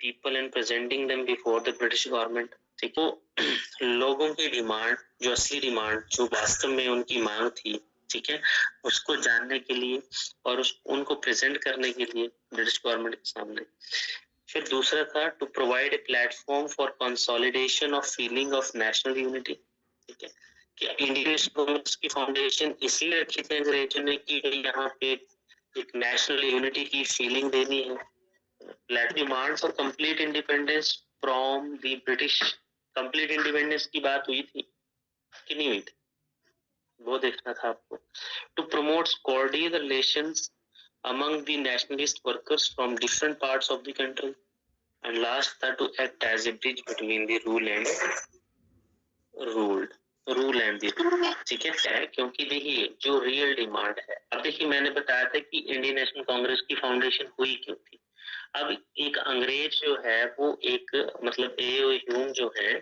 people and presenting them before the British government. ठीक है, तो लोगों की डिमांड, जो असली डिमांड, जो वास्तव में उनकी मांग थी, ठीक है, उसको जानने के लिए और उनको प्रेजेंट करने के लिए ब्रिटिश गवर्नमेंट के सामने। फिर दूसरा था to provide a platform for consolidation of feeling of national unity. ठीक है, कि इंडियन नेशनल की फाउंडेशन इसलिए रखी थी अंग्रेजों ने कि यहाँ पे एक नेशनल यूनिटी की फीलिंग देनी है। Demand for complete independence from the British, complete independence की बात हुई थी कि नहीं हुई थी, वो देखना था आपको। To promote cordial relations among the nationalist workers from different parts of the country, and last था to act as a bridge between the rule and the ठीक है, क्योंकि देखिए जो रियल डिमांड है, अब देखिए मैंने बताया था कि इंडियन नेशनल कांग्रेस की फाउंडेशन हुई क्यों थी। अब एक अंग्रेज जो है वो एक मतलब ए.ओ. ह्यूम जो है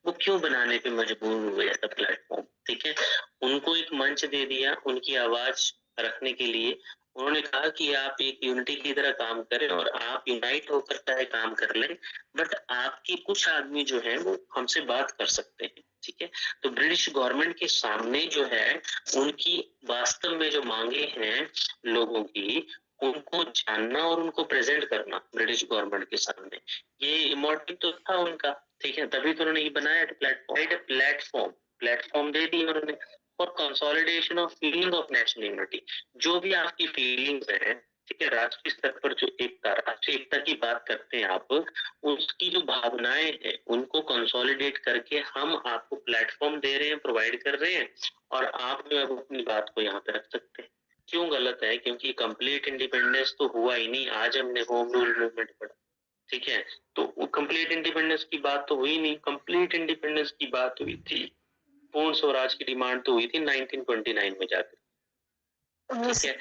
वो क्यों बनाने पे मजबूर हुए ऐसा प्लेटफॉर्म, ठीक है, उनको एक मंच दे दिया उनकी आवाज रखने के लिए। उन्होंने कहा कि आप एक यूनिटी की तरह काम करें और आप यूनाइट होकर चाहे काम कर लें, बट आपकी कुछ आदमी जो है वो हमसे बात कर सकते हैं। ठीक है, तो ब्रिटिश गवर्नमेंट के सामने जो है उनकी वास्तव में जो मांगे हैं लोगों की, उनको जानना और उनको प्रेजेंट करना ब्रिटिश गवर्नमेंट के सामने, ये मोटिव तो था उनका। ठीक है, तभी तो उन्होंने ये बनाया प्लेटफॉर्म दे दी उन्होंने for consolidation of feeling of national unity. जो भी आपकी फीलिंग्स है, ठीक है, राष्ट्रीय स्तर पर जो एकता, राष्ट्रीय एकता की बात करते हैं आप, उसकी जो भावनाएं हैं उनको कंसोलिडेट करके हम आपको प्लेटफॉर्म दे रहे हैं, प्रोवाइड कर रहे हैं, और आप जो है अपनी बात को यहाँ पे रख सकते हैं। क्यों गलत है? क्योंकि कंप्लीट इंडिपेंडेंस तो हुआ ही नहीं। आज हमने होम रूल मूवमेंट पढ़ा, ठीक है, तो वो कंप्लीट इंडिपेंडेंस की बात तो हुई नहीं। कंप्लीट इंडिपेंडेंस की बात हुई थी, पूर्ण स्वराज की डिमांड तो हुई थी 1929 में जाकर, ठीक है,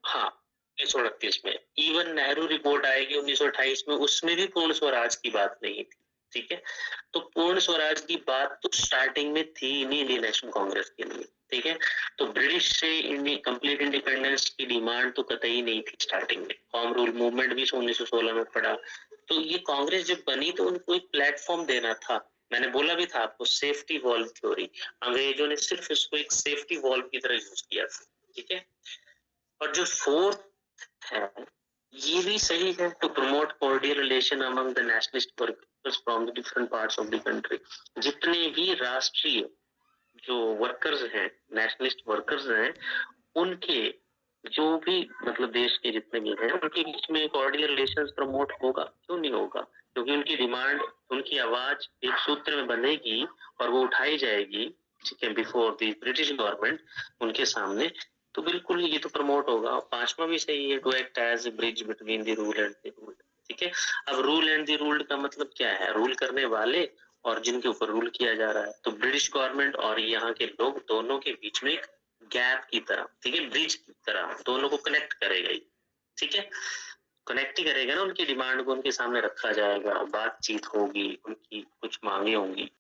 हाँ 1929 में। इवन नेहरू रिपोर्ट आएगी 1928 में, उसमें भी पूर्ण स्वराज की बात नहीं थी। ठीक है, तो पूर्ण स्वराज की बात तो स्टार्टिंग में थी नहीं इंडियन नेशनल कांग्रेस के लिए। ठीक है, तो ब्रिटिश से कंप्लीट इंडिपेंडेंस की डिमांड तो कतई नहीं थी स्टार्टिंग में। होम रूल मूवमेंट भी 1916 में पड़ा। तो ये कांग्रेस जब बनी तो उनको एक प्लेटफॉर्म देना था। मैंने बोला भी था आपको सेफ्टी वॉल्व थ्योरी, अंग्रेजों ने सिर्फ इसको एक सेफ्टी वॉल्व की तरह यूज किया था। ठीक है, और जो फोर्थ है ये भी सही है, to promote cordial relation among the nationalist workers from the different parts of the country. जितने भी राष्ट्रीय जो वर्कर्स हैं, नेशनलिस्ट वर्कर्स हैं, उनके जो भी मतलब देश के जितने भी हैं उनके बीच में कॉर्डियल रिलेशंस प्रमोट होगा। क्यों नहीं होगा? क्योंकि उनकी डिमांड, उनकी आवाज एक सूत्र में बनेगी और वो उठाई जाएगी, ठीक है, बिफोर द ब्रिटिश गवर्नमेंट, उनके सामने, तो बिल्कुल ये तो प्रमोट होगा। पांचवा भी सही है, to act as a bridge between the rule and the ruled. ठीक है, अब रूल एंड द रूल्ड का मतलब क्या है? रूल करने वाले और जिनके ऊपर रूल किया जा रहा है। तो ब्रिटिश गवर्नमेंट और यहाँ के लोग दोनों के बीच में एक गैप की तरह, ठीक है, ब्रिज की तरह दोनों को कनेक्ट करेगा ही। ठीक है, कनेक्ट ही करेगा ना, उनकी डिमांड को उनके सामने रखा जाएगा, बातचीत होगी, उनकी कुछ मांगे होंगी,